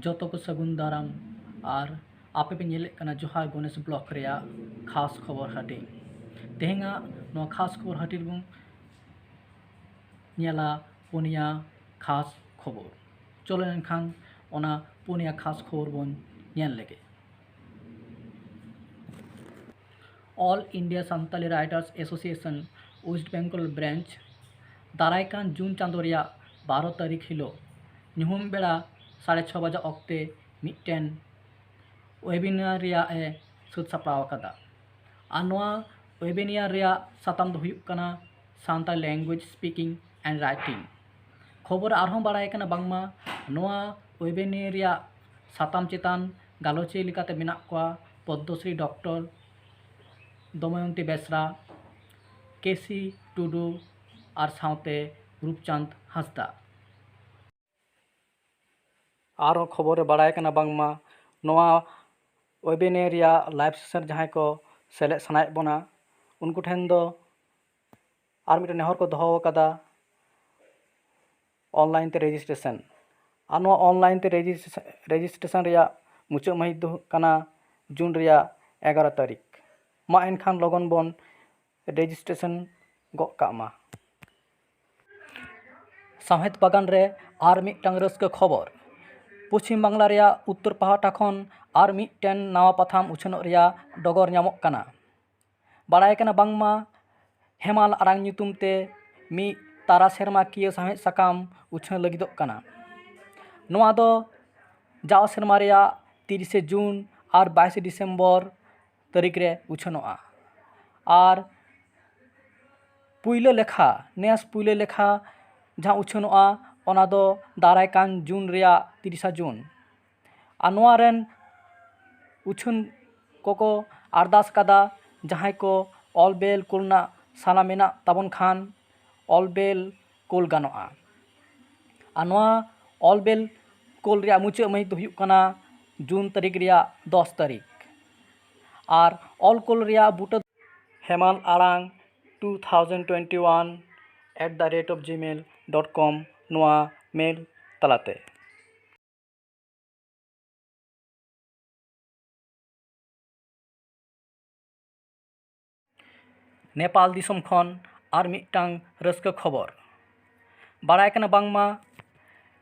जोतो को सगुन दाराम और आपे पे नेले कना जोहार गणेश ब्लॉक रेया खास खबर हाटी तेहेंगा नो खास खबर हाटी बुं नेला पुनिया खास खबर चलो एनखान ओना पुनिया खास खबर बन नेल लेगे all India Santali writers association West Bengal branch दारायकान जून चांदो रेया 12 तारीख हिलो निहुम बेड़ा 6:30 बजे ऑक्टे मिट्टन वेबिनार रेया ए सुद सप्राव कदा आनवा वेबिनार रेया साताम दो हुयुक कना सान्ताली लैंग्वेज स्पीकिंग एंड राइटिंग खबर आरहों बाड़ाय कना बांगमा नोआ वेबिनार रेया साताम चेतान गालोचे लिकाते मेनाक कोआ पद्मश्री डॉक्टर दमयंती बेसरा केसी टुडू और साउते रूपचांद हांसदा आरो खबर बाड़ाय कना बांगमा नोआ वेबिनार रेया लाइव सेशन जहां को सेले सनाय बना उनको ठेन दो आर मिटे नेहर को दोहो कदा ऑनलाइन ते रजिस्ट्रेशन और नोआ ऑनलाइन ते रजिस्ट्रेशन रेया मुचाद महित दो कना जून रेया 11 तारीख मा एनखान लगन बन रजिस्ट्रेशन गक कामा साहेद बागान रे आर मिटटांग रस्क खबर पश्चिम बांगला रेया उत्तर पहाटा खन आर मिटटेन नावा पाथाम उछनोग रेया डगर नामोग कना बाड़ाय कना बांगमा हेमाल आरांग ᱧᱩᱛᱩᱢ ते मी तारा सेरमा किया साहेद साकाम उछन लगिदोग कना नोआ दो जाव सेरमा रेया 30 जून और 22 डिसेम्बर तारीख रे उछनोआ और पुइलो लेखा नेस पुइलो लेखा जहाँ उछनोआ ओना दो दारायकान जून रेया 30 जून और नोआ रेन उछन कोको अरदास कदा जहाँ को ऑलबेल कुलना साना मेना तबन खान ऑलबेल कुल गानोआ और नोआ ऑलबेल कुल रेया मुचाद महित हुयुक कना जून तारीख रेया 10 तारीख और ऑल कुल रेया बूटा हेमाल आरांग 2021@gmail.com नोआ मेल तलाते नेपाल दिसम खन आर मिटटांग रस्क खबर बाड़ाय कना बांगमा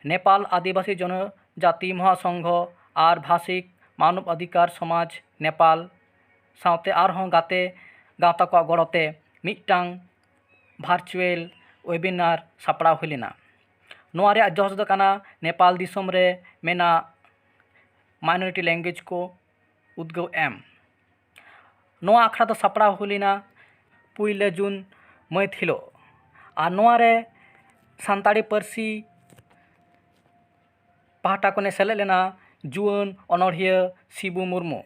नेपाल आदिवासी जनजाति महासंघ और भाषिक मानव अधिकार समाज नेपाल साउते आरहों गाते गावता को गड़ते मिटटांग भार्चुअल वेबिनार सापड़ा हुलेना नोआ रेया जस दो कना नेपाल दिसम रे मेना माइनॉरिटी लैंग्वेज को उद्गव एम नोआ आखड़ा दो सापड़ा हुलेना 1 जून मैथ हिलो और नोआ रे सान्ताड़ी पारसी पाहटा को ने सेले लेना जुआन अनड़िया शिबू मुर्मू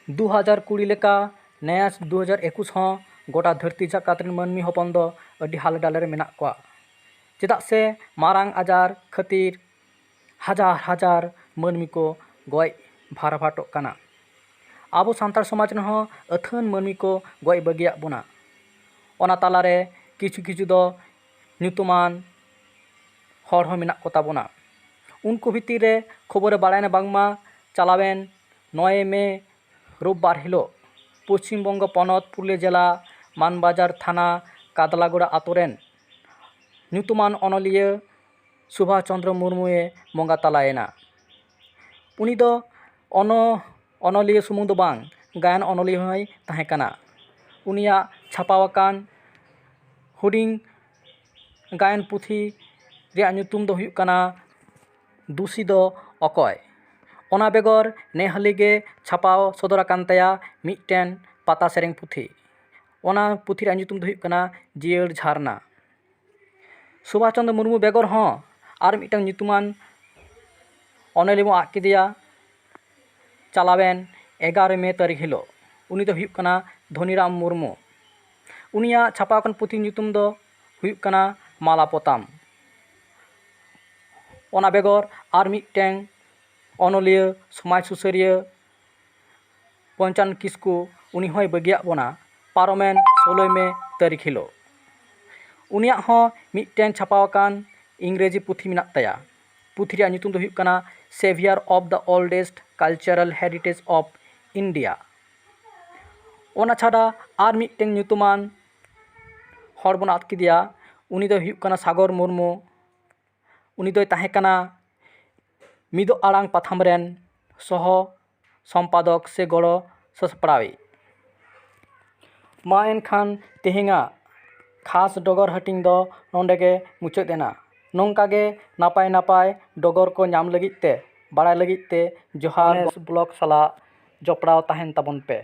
2020 लेका नयास 2021 हों गोटा धरती जाकात मानमी हपन दो अड्डी हाल डाले रे मेना कोआ चेदाग से मारांग आजार खातिर हजार हजार मानमी को गय भाराभाटो कना आबो सान्तार समाज ने हों अथान मानमी को गय बगिया बोना ओना तालारे किछु किछु दो ᱧᱩᱛᱩᱢᱟᱱ हर हों मेना को ताबोना उनको भितर रे खबर बाड़ायना बांगमा चलावेन 9 मे रविवार हिलो पश्चिम बंग पनत पुरुलिया जिला मानबाजार थाना कादलागोड़ा आतोरेन ᱧᱩᱛᱩᱢᱟᱱ अनलिया सुभाष चंद्र मुर्मुए बंगा तलायना उनी दो अनलिया सुमुंग दो बांग गायन अनलिया होय ताहें कना उनिया छापावाकान हुडिंग गायन पुथी रेया ᱧᱩᱛᱩᱢ दो हुयुक कना दूसी दो अकय ओना बेगर नेहालीगे छापाव सदराकान तया मिटटेन पाता सेरेंग पुथी ओना पुथी रेया ᱧᱩᱛᱩᱢ दो हुयुक कना जियर झरना सुभाष चंद्र मुर्मू बेगर हों और मिटटांग ᱧᱩᱛᱩᱢᱟᱱ अनलिया बो आद किदिया चलावेन 11 मे तारीख हिलो उनी दो हुयुक कना धनीराम मुर्मू उनिया छापावाकान पुथी ᱧᱩᱛᱩᱢ दो हुयुक कना माला पोताम ओना बेगर और मिटटेंग अनलिया समाज सुसारिया पंचान किस्कू उनी होय बगिया बोना पारोमेन 16 मे तारीख हिलो उनिया हों मिटटेन छापावाकान इंग्रेजी पुथी मेनाक ताया पुथी रैयाग ᱧᱩᱛᱩᱢ ᱫᱚ ᱦᱩᱭᱩᱜ ᱠᱟᱱᱟ saviour of the oldest cultural heritage of India. ओना छाड़ा आर मिदटें ᱧᱩᱛᱩᱢᱟᱱ हर बन आद किदिया उनी दो हुयुग कना सागर मुर्मू। उनी दोय ताहें कना मिदो आड़ांग पाथाम रेन सह सम्पादक से गड़ो ससपड़ावी। मा एनखान तेहेङा खास डगर हटिंग दो नोंडेगे मुचाद एना। नोंकागे नापाय नापाय डगर को नाम लगित ते बाड़ाय लगित ते जोहार ब्लॉग साला जपड़ाव ताहेन ताबन पे।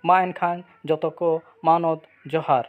मा एनखान जतो को मानद जोहार।